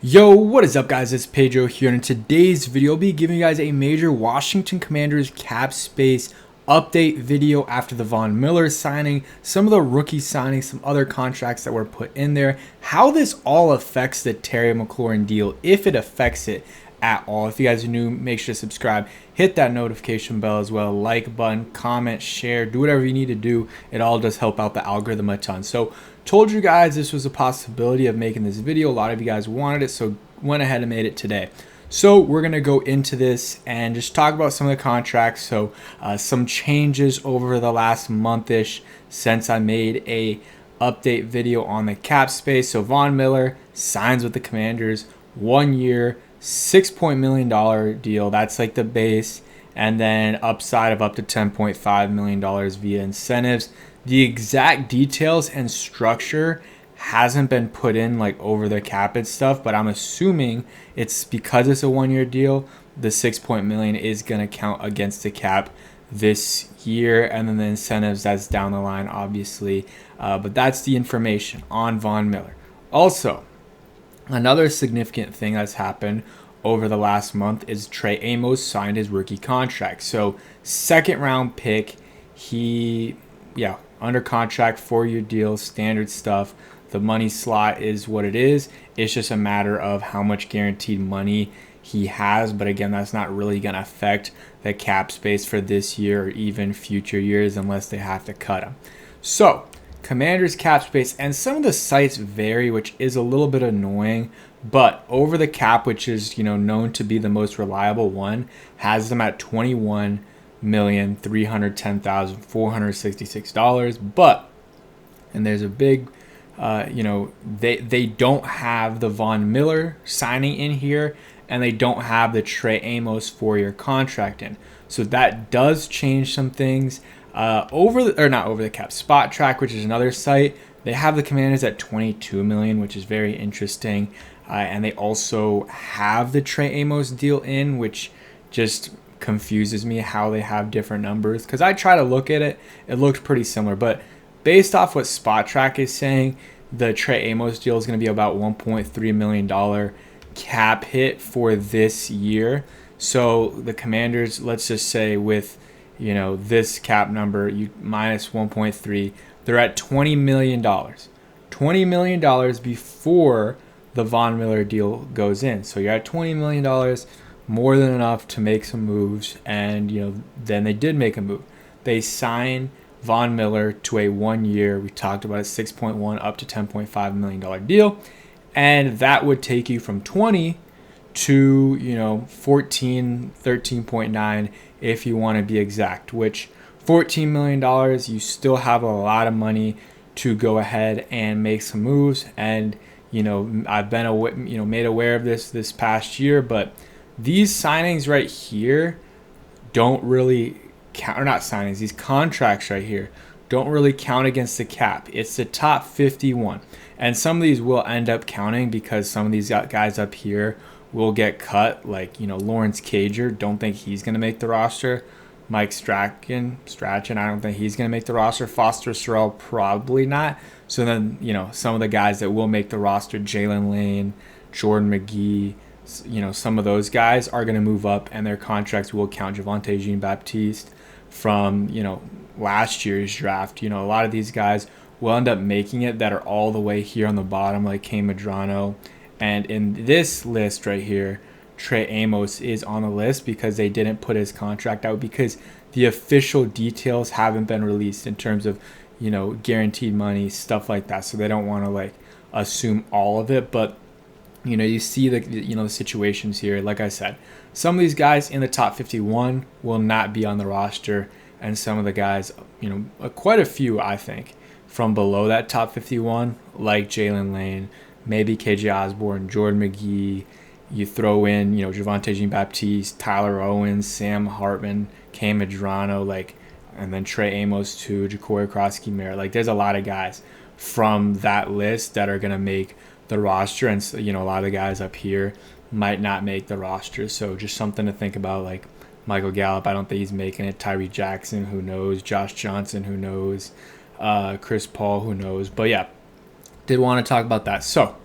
Yo, what is up guys, it's Pedro here, and in today's video I'll be giving you guys a major Washington Commanders cap space update video after the Von Miller signing, some of the rookie signings, some other contracts that were put in there, how this all affects the Terry McLaurin deal, if it affects it at all. If you guys are new, make sure to subscribe, hit that notification bell as well, like button, comment, share, do whatever you need to do. It all does help out the algorithm a ton. So told you guys this was a possibility of making this video. A lot of you guys wanted it, so went ahead and made it today. So we're going to go into this and just talk about some of the contracts. So some changes over the last month-ish since I made a update video on the cap space. So Von Miller signs with the Commanders, 1 year, $6 million deal. That's like the base, and then upside of up to $10.5 million via incentives. The exact details and structure hasn't been put in like over the cap and stuff, but I'm assuming it's because it's a 1 year deal, the $6 million is going to count against the cap this year, and then the incentives, that's down the line obviously, but that's the information on Von Miller. Also, another significant thing that's happened over the last month is Trey Amos signed his rookie contract. So second round pick, under contract, 4 year deal, standard stuff. The money slot is what it is. It's just a matter of how much guaranteed money he has. But again, that's not really going to affect the cap space for this year or even future years unless they have to cut him. So Commanders cap space, and some of the sites vary, which is a little bit annoying, but over the cap, which is known to be the most reliable one, has them at $21,310,466. But, and there's a big they don't have the Von Miller signing in here, and they don't have the Trey Amos 4 year contract in, so that does change some things. Not over the cap, Spot Track, which is another site, they have the Commanders at $22 million, which is very interesting, and they also have the Trey Amos deal in, which just confuses me how they have different numbers, because I try to look at it, it looked pretty similar, but based off what Spot Track is saying, the Trey Amos deal is going to be about $1.3 million cap hit for this year. So the Commanders, let's just say with this cap number, you minus 1.3, they're at $20 million. $20 million before the Von Miller deal goes in. So you're at $20 million, more than enough to make some moves. And, then they did make a move. They signed Von Miller to a 1 year, we talked about it, 6.1 up to $10.5 million deal. And that would take you from 20 to 14, 13.9 if you want to be exact, which $14 million, you still have a lot of money to go ahead and make some moves. And I've been made aware of this past year, but these signings right here don't really count, or not signings, these contracts right here don't really count against the cap. It's the top 51, and some of these will end up counting because some of these guys up here will get cut, like Lawrence Cager, don't think he's going to make the roster. Mike Strachan, I don't think he's going to make the roster. Foster Sorrell, probably not. So then some of the guys that will make the roster, Jalen Lane, Jordan McGee, some of those guys are going to move up, and their contracts will count. Javonte Jean-Baptiste from last year's draft, a lot of these guys will end up making it that are all the way here on the bottom, like Kay Medrano. And in this list right here, Trey Amos is on the list because they didn't put his contract out, because the official details haven't been released in terms of guaranteed money, stuff like that. So they don't want to assume all of it. But you see the situations here. Like I said, some of these guys in the top 51 will not be on the roster, and some of the guys, quite a few, I think, from below that top 51, like Jalen Lane, maybe KJ Osborne, Jordan McGee. You throw in, Javonte Jean-Baptiste, Tyler Owens, Sam Hartman, Kay Medrano, and then Trey Amos too, Ja'Cory Krosky-Merritt. There's a lot of guys from that list that are going to make the roster, and a lot of the guys up here might not make the roster. So just something to think about. Like Michael Gallup, I don't think he's making it. Tyree Jackson, who knows? Josh Johnson, who knows? Chris Paul, who knows? But yeah, did want to talk about that. So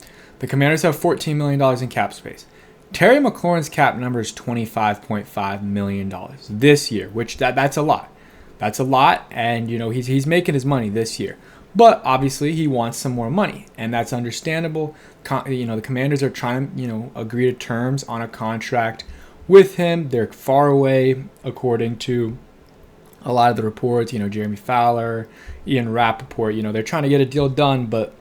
The Commanders have $14 million in cap space. Terry McLaurin's cap number is $25.5 million this year, which that's a lot. That's a lot, and he's making his money this year. But obviously he wants some more money, and that's understandable. The Commanders are trying to agree to terms on a contract with him. They're far away, according to a lot of the reports. Jeremy Fowler, Ian Rappaport. They're trying to get a deal done, but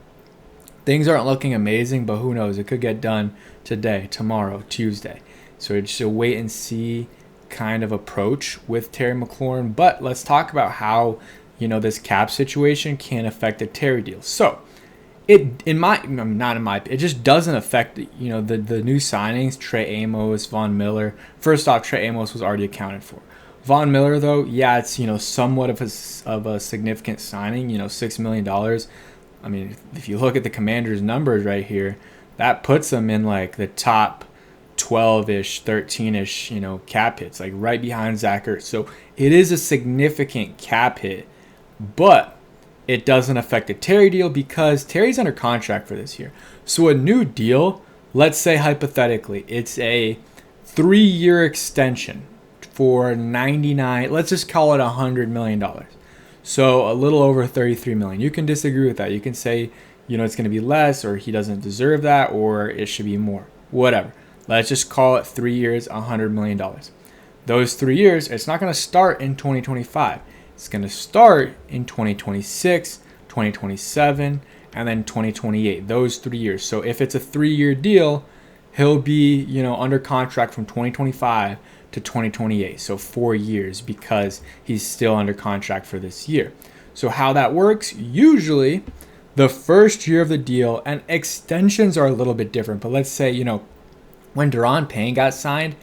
things aren't looking amazing. But who knows? It could get done today, tomorrow, Tuesday. So it's just a wait and see kind of approach with Terry McLaurin. But let's talk about how this cap situation can affect the Terry deal. So it just doesn't affect the new signings. Trey Amos, Von Miller. First off, Trey Amos was already accounted for. Von Miller, though, yeah, it's somewhat of a significant signing. $6 million. I mean, if you look at the Commanders' numbers right here, that puts them in like the top 12-ish, 13-ish, cap hits, like right behind Zach Ertz. So it is a significant cap hit, but it doesn't affect the Terry deal because Terry's under contract for this year. So a new deal, let's say hypothetically, it's a 3-year extension for 99, let's just call it $100 million. So a little over 33 million. You can disagree with that. You can say, it's going to be less, or he doesn't deserve that, or it should be more. Whatever. Let's just call it 3 years, $100 million. Those 3 years, it's not going to start in 2025. It's going to start in 2026, 2027, and then 2028. Those 3 years. So if it's a 3-year deal, he'll be, under contract from 2025 to 2028. So 4 years, because he's still under contract for this year. So how that works, usually the first year of the deal, and extensions are a little bit different, but let's say, when Daron Payne got signed,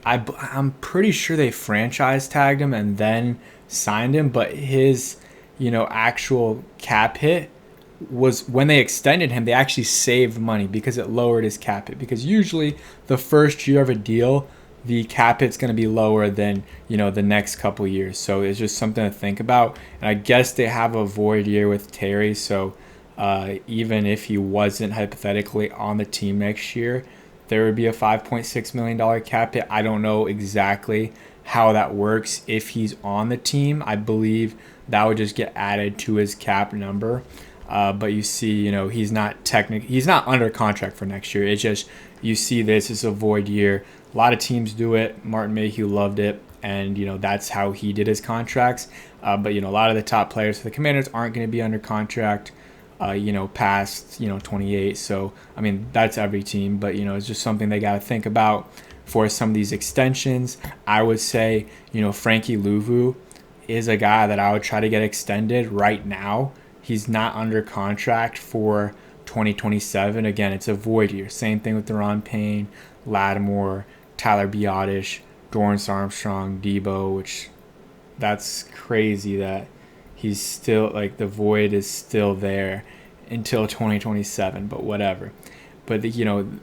I'm pretty sure they franchise tagged him and then signed him, but his, actual cap hit was when they extended him, they actually saved money because it lowered his cap hit. Because usually the first year of a deal, the cap hit's going to be lower than, the next couple years. So it's just something to think about. And I guess they have a void year with Terry. So even if he wasn't hypothetically on the team next year, there would be a $5.6 million cap hit. I don't know exactly how that works if he's on the team. I believe that would just get added to his cap number. But you see, he's not under contract for next year. It's just, you see this is a void year. A lot of teams do it. Martin Mayhew loved it. And, that's how he did his contracts. But, a lot of the top players for the Commanders aren't going to be under contract, past, 28. So, I mean, that's every team. But, it's just something they got to think about for some of these extensions. I would say, Frankie Louvu is a guy that I would try to get extended right now. He's not under contract for 2027. Again, it's a void year. Same thing with Daron Payne, Lattimore, Tyler Biadasz, Dorrance Armstrong, Debo, which that's crazy that he's still, like, the void is still there until 2027, but whatever. But,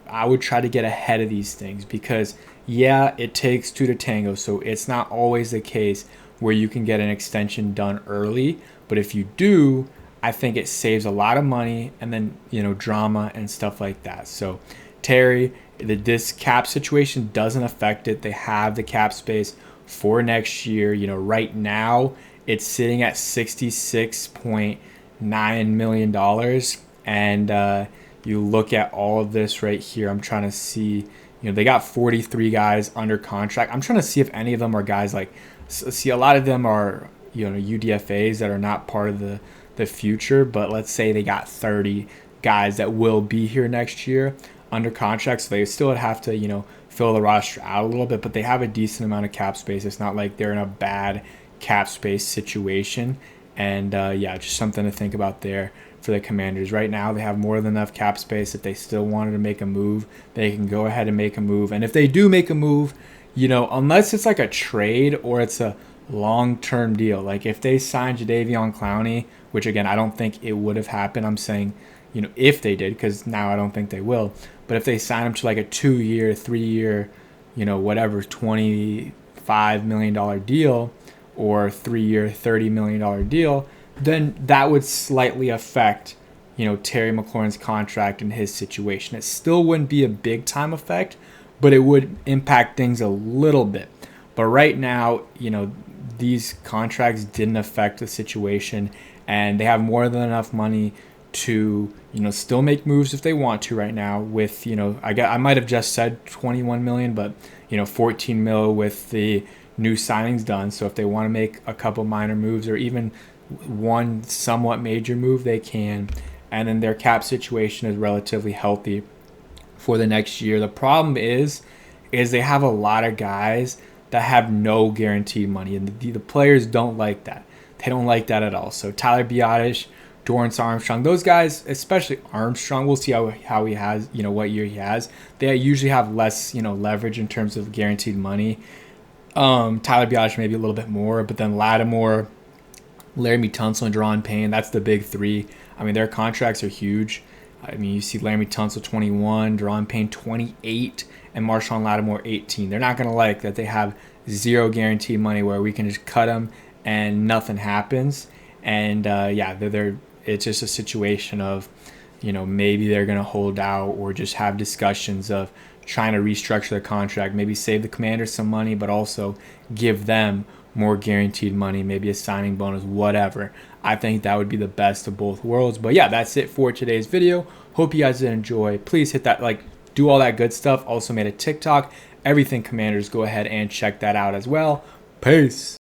I would try to get ahead of these things because, yeah, it takes two to tango. So it's not always the case where you can get an extension done early. But if you do, I think it saves a lot of money and then, drama and stuff like that. So Terry, this cap situation doesn't affect it. They have the cap space for next year. Right now it's sitting at $66.9 million. And you look at all of this right here. I'm trying to see, they got 43 guys under contract. I'm trying to see if any of them are guys a lot of them are, UDFAs that are not part of the future, but let's say they got 30 guys that will be here next year under contract, so they still would have to, fill the roster out a little bit, but they have a decent amount of cap space. It's not like they're in a bad cap space situation, and just something to think about there for the Commanders. Right now, they have more than enough cap space. If they still wanted to make a move, they can go ahead and make a move, and if they do make a move, unless it's like a trade or it's a long-term deal, like if they signed Jadeveon Clowney, which again, I don't think it would have happened. I'm saying, if they did, because now I don't think they will. But if they sign him to like a 2-year, 3-year, whatever, $25 million deal or 3-year, $30 million deal, then that would slightly affect, Terry McLaurin's contract and his situation. It still wouldn't be a big time effect, but it would impact things a little bit. But right now, these contracts didn't affect the situation, and they have more than enough money to still make moves if they want to right now. With I might have just said 21 million, but 14 mil with the new signings done. So if they want to make a couple minor moves or even one somewhat major move, they can. And then their cap situation is relatively healthy for the next year. The problem is they have a lot of guys that have no guaranteed money, and the players don't like that. They don't like that at all. So Tyler Biadasz, Dorrance Armstrong, those guys, especially Armstrong, we'll see how he has, what year he has. They usually have less, leverage in terms of guaranteed money. Tyler Biadasz maybe a little bit more, but then Lattimore, Laramie Tunsil, and Deron Payne, that's the big three. I mean, their contracts are huge. I mean, you see Laramie Tunsil 21, Deron Payne 28, and Marshawn Lattimore 18. They're not going to like that they have zero guaranteed money where we can just cut them and nothing happens. And it's just a situation of, maybe they're going to hold out or just have discussions of trying to restructure the contract, maybe save the Commanders some money, but also give them more guaranteed money, maybe a signing bonus, whatever. I think that would be the best of both worlds. But yeah, that's it for today's video. Hope you guys did enjoy. Please hit that do all that good stuff. Also made a TikTok, Everything Commanders. Go ahead and check that out as well. Peace.